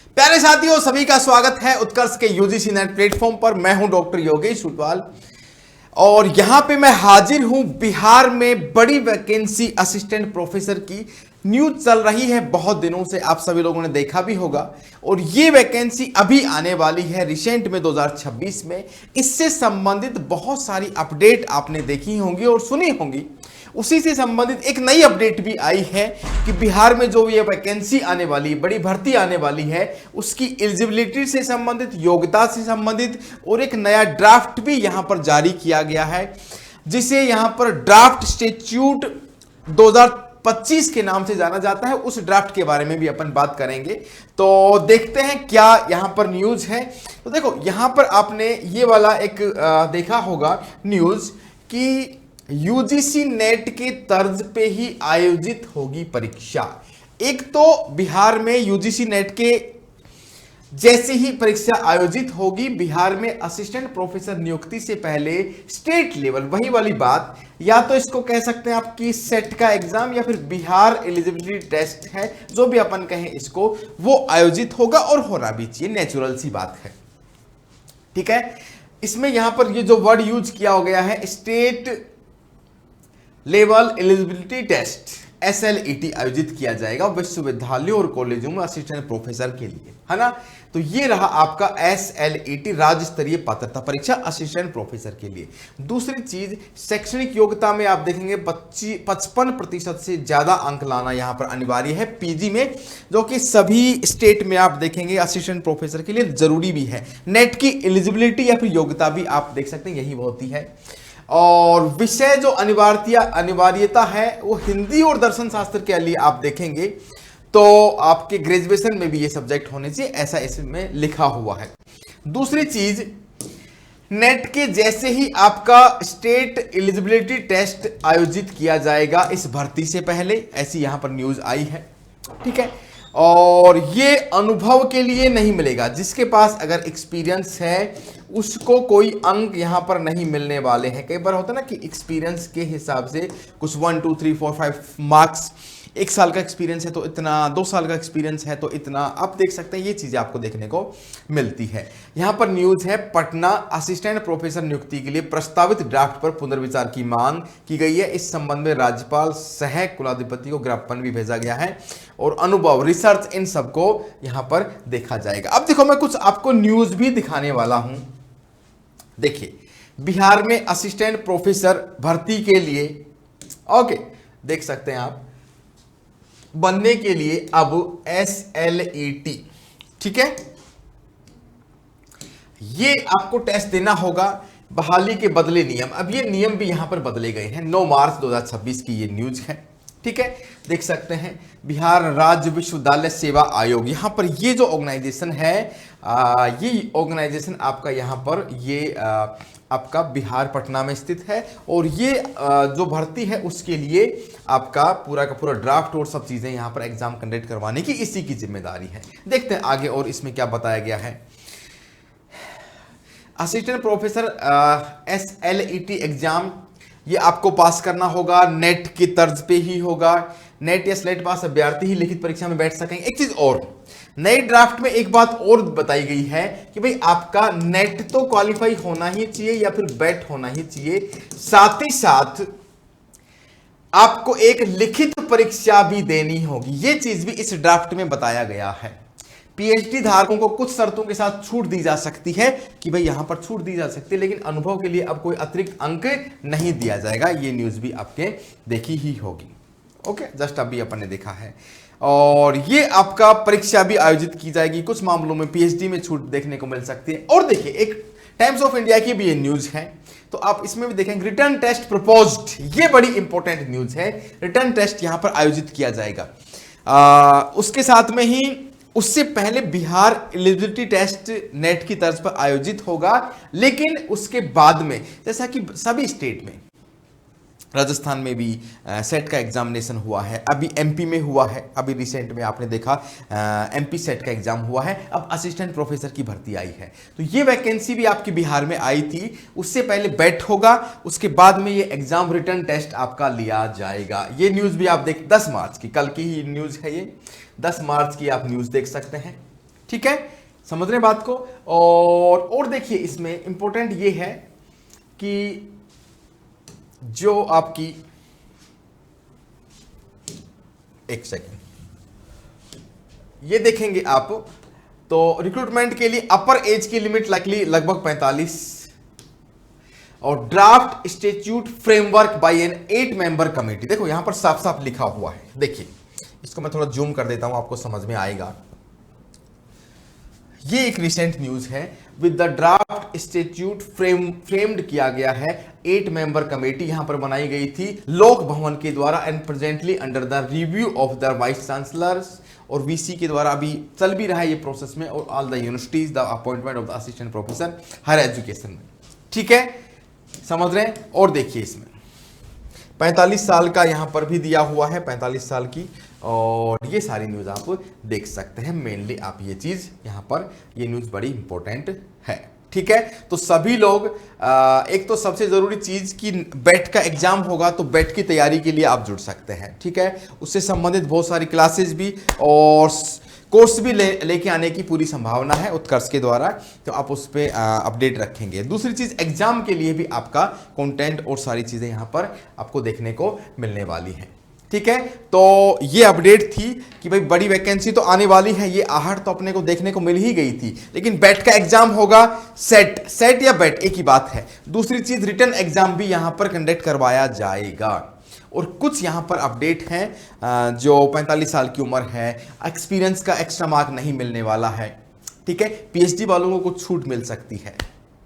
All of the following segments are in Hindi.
प्यारे साथियों, सभी का स्वागत है उत्कर्ष के यूजीसी नेट प्लेटफॉर्म पर। मैं हूं डॉक्टर योगेश उटवाल और यहां पे मैं हाजिर हूं। बिहार में बड़ी वैकेंसी असिस्टेंट प्रोफेसर की न्यूज चल रही है बहुत दिनों से, आप सभी लोगों ने देखा भी होगा। और ये वैकेंसी अभी आने वाली है रिसेंट में 2026 में। इससे संबंधित बहुत सारी अपडेट आपने देखी होंगी और सुनी होंगी। उसी से संबंधित एक नई अपडेट भी आई है कि बिहार में जो ये वैकेंसी आने वाली है, बड़ी भर्ती आने वाली है, उसकी एलिजिबिलिटी से संबंधित, योग्यता से संबंधित और एक नया ड्राफ्ट भी यहां पर जारी किया गया है, जिसे यहां पर ड्राफ्ट स्टैट्यूट 2025 के नाम से जाना जाता है। उस ड्राफ्ट के बारे में भी अपन बात करेंगे। तो देखते हैं क्या यहां पर न्यूज है। तो देखो, यहां पर आपने ये वाला एक देखा होगा न्यूज कि यूजीसी नेट के तर्ज पे ही आयोजित होगी परीक्षा। एक तो बिहार में यूजीसी नेट के जैसे ही परीक्षा आयोजित होगी, बिहार में असिस्टेंट प्रोफेसर नियुक्ति से पहले स्टेट लेवल, वही वाली बात, या तो इसको कह सकते हैं आपकी सेट का एग्जाम या फिर बिहार एलिजिबिलिटी टेस्ट है, जो भी अपन कहें इसको, वो आयोजित होगा और होना भी चाहिए, नेचुरल सी बात है। ठीक है, इसमें यहां पर ये जो वर्ड यूज किया गया है, state level eligibility test SLET आयोजित किया जाएगा विश्वविद्यालयों और कॉलेजों में असिस्टेंट प्रोफेसर के लिए, है ना। तो ये रहा आपका SLET, राज्य स्तरीय पात्रता परीक्षा असिस्टेंट प्रोफेसर के लिए। दूसरी चीज, शैक्षणिक योग्यता में आप देखेंगे 55% से ज्यादा अंक लाना यहां पर अनिवार्य है पीजी में, जो कि सभी स्टेट में आप देखेंगे असिस्टेंट प्रोफेसर के लिए जरूरी भी है। नेट की एलिजिबिलिटी या फिर योग्यता भी आप देख सकते हैं यही होती है। और विषय जो अनिवार्यता है वो हिंदी और दर्शन शास्त्र के लिए आप देखेंगे तो आपके ग्रेजुएशन में भी ये सब्जेक्ट होने चाहिए, ऐसा इसमें लिखा हुआ है। दूसरी चीज, नेट के जैसे ही आपका स्टेट एलिजिबिलिटी टेस्ट आयोजित किया जाएगा इस भर्ती से पहले, ऐसी यहां पर न्यूज आई है। ठीक है, और ये अनुभव के लिए नहीं मिलेगा। जिसके पास अगर एक्सपीरियंस है उसको कोई अंक यहां पर नहीं मिलने वाले हैं। कई बार होता है ना कि एक्सपीरियंस के हिसाब से कुछ 1 2 3 4 5 मार्क्स, 1 साल का एक्सपीरियंस है तो इतना, 2 साल का एक्सपीरियंस है तो इतना, आप देख सकते हैं ये चीजें आपको देखने को मिलती है। यहां पर न्यूज है, पटना असिस्टेंट प्रोफेसर नियुक्ति के लिए प्रस्तावित ड्राफ्ट पर पुनर्विचार की मांग की गई है। इस संबंध में राज्यपाल सह कुलाधिपति को ज्ञापन भी भेजा गया है और अनुभव, रिसर्च, इन सबको यहां पर देखा जाएगा। अब देखो, मैं कुछ आपको न्यूज भी दिखाने वाला हूं। देखिए, बिहार में असिस्टेंट प्रोफेसर भर्ती के लिए, ओके, देख सकते हैं आप, बनने के लिए अब SLET, ठीक है, ये आपको टेस्ट देना होगा। बहाली के बदले नियम, अब ये नियम भी यहां पर बदले गए हैं। 9 मार्च 2026 की ये न्यूज है। ठीक है, देख सकते हैं, बिहार राज्य विश्वविद्यालय सेवा आयोग, यहां पर ये जो ऑर्गेनाइजेशन है, ये ऑर्गेनाइजेशन आपका यहां पर ये आपका बिहार पटना में स्थित है। और ये जो भर्ती है उसके लिए आपका पूरा का पूरा ड्राफ्ट और सब चीजें यहां पर एग्जाम कंडक्ट करवाने की इसी की जिम्मेदारी है। देखते हैं आगे और इसमें क्या बताया गया है। असिस्टेंट प्रोफेसर SLET एग्जाम ये आपको पास करना होगा, नेट की तर्ज पे ही होगा। नेट या स्लेट पास अभ्यर्थी ही लिखित परीक्षा में बैठ सकेंगे। एक चीज और, नए ड्राफ्ट में एक बात और बताई गई है कि भाई आपका नेट तो क्वालिफाई होना ही चाहिए या फिर बैट होना ही चाहिए, साथ ही साथ आपको एक लिखित परीक्षा भी देनी होगी। यह चीज भी इस ड्राफ्ट में बताया गया है। PhD धारकों को कुछ शर्तों के साथ छूट दी जा सकती है कि भाई यहां पर छूट दी जा सकती है, लेकिन अनुभव के लिए अब कोई अतिरिक्त अंक नहीं दिया जाएगा। ये न्यूज भी आपके देखी ही होगी। ओके, जस्ट अभी अपन ने देखा है। और ये आपका परीक्षा भी आयोजित की जाएगी। कुछ मामलों में PhD में छूट देखने को मिल सकती है। और देखिए, एक टाइम्स ऑफ इंडिया की भी ये न्यूज है, तो आप इसमें भी देखेंगे, रिटर्न टेस्ट प्रपोज्ड, ये बड़ी इंपॉर्टेंट न्यूज है। रिटर्न टेस्ट यहां पर आयोजित किया जाएगा। उसके साथ में ही उससे पहले बिहार एलिजिबिलिटी टेस्ट नेट की तर्ज पर आयोजित होगा, लेकिन उसके बाद में, जैसा कि सभी स्टेट में, राजस्थान में भी सेट का एग्जामिनेशन हुआ है, अभी MP में हुआ है, अभी रिसेंट में आपने देखा MP सेट का एग्जाम हुआ है, अब असिस्टेंट प्रोफेसर की भर्ती आई है। तो ये वैकेंसी भी आपकी बिहार में आई थी। उससे पहले बैट होगा, उसके बाद में ये एग्जाम रिटर्न टेस्ट आपका लिया जाएगा। ये न्यूज भी आप देख, 10 मार्च की, कल की ही न्यूज है ये, 10 मार्च की आप न्यूज देख सकते हैं। ठीक है, समझ रहे हैं बात को। और देखिए इसमें इंपॉर्टेंट ये है कि जो आपकी, एक सेकेंड, ये देखेंगे आप तो रिक्रूटमेंट के लिए अपर एज की लिमिट लाइकली लगभग 45 और draft statute framework by an 8 member committee. देखो यहां पर साफ साफ लिखा हुआ है, देखिए इसको मैं थोड़ा जूम कर देता हूं, आपको समझ में आएगा। ये एक रिसेंट न्यूज है, with the draft statute framed किया गया है 8 मेंबर कमेटी यहां पर बनाई गई थी लोक भवन के द्वारा and presently under the review of the vice chancellors, और वीसी के द्वारा अभी चल भी रहा है ये प्रोसेस में, और all the universities the appointment of the assistant professor higher education में। ठीक है, समझ रहे हैं। और देखिए इसमें 45 साल का यहां पर भी दिया हुआ है, 45 साल की, और ये सारी न्यूज आप देख सकते हैं। मेनली आप ये चीज यहां पर, ये न्यूज बड़ी इंपॉर्टेंट है। ठीक है, तो सभी लोग एक तो सबसे जरूरी चीज कि बैट का एग्जाम होगा तो बैट की तैयारी के लिए आप जुड़ सकते हैं। ठीक है, उससे संबंधित बहुत सारी क्लासेस भी और कोर्स भी लेके आने की पूरी संभावना है उत्कर्ष के द्वारा, तो आप उस पर अपडेट रखेंगे। दूसरी चीज, एग्जाम के लिए भी आपका कंटेंट और सारी चीजें यहां पर आपको देखने को मिलने वाली हैं। ठीक है, तो ये अपडेट थी कि भाई बड़ी वैकेंसी तो आने वाली है, ये आहट तो अपने को देखने को मिल ही गई थी, लेकिन बैट का एग्जाम होगा, सेट या बैट एक ही बात है। दूसरी चीज, रिटन एग्जाम भी यहां पर कंडक्ट करवाया जाएगा। और कुछ यहां पर अपडेट हैं, जो 45 साल की उम्र है, एक्सपीरियंस का एक्स्ट्रा मार्क नहीं मिलने वाला है। ठीक है, पीएचडी वालों को कुछ छूट मिल सकती है।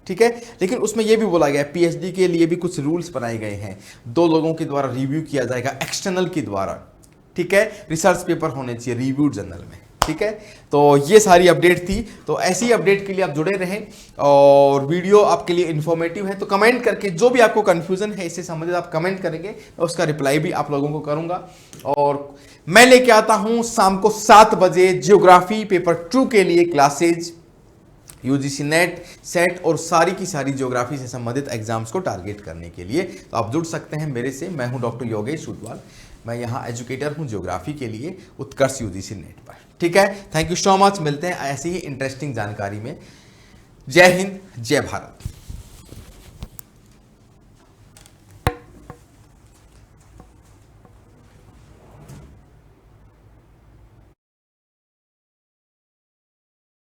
ठीक है, लेकिन उसमें यह भी बोला गया है पीएचडी के लिए भी कुछ रूल्स बनाए गए हैं, 2 लोगों के द्वारा रिव्यू किया जाएगा, एक्सटर्नल के द्वारा। ठीक है, रिसर्च पेपर होने चाहिए रिव्यूड जर्नल में। ठीक है, तो ये सारी अपडेट थी। तो ऐसी अपडेट के लिए आप जुड़े रहें, और वीडियो आपके लिए इंफॉर्मेटिव है तो कमेंट करके जो भी आपको कंफ्यूजन है इससे संबंधित आप कमेंट करेंगे, मैं उसका रिप्लाई भी आप लोगों को करूंगा। और मैं लेके आता हूं शाम को 7 बजे ज्योग्राफी पेपर 2 के लिए क्लासेज, यूजीसी नेट, सेट और सारी की सारी ज्योग्राफी से संबंधित एग्जाम्स को टारगेट करने के लिए। तो आप जुड़ सकते हैं मेरे से। मैं हूं डॉक्टर योगेश सुटवाल, मैं यहाँ एजुकेटर हूं ज्योग्राफी के लिए उत्कर्ष यूजीसी नेट पर। ठीक है, थैंक यू सो मच, मिलते हैं ऐसी ही इंटरेस्टिंग जानकारी में। जय हिंद, जय भारत।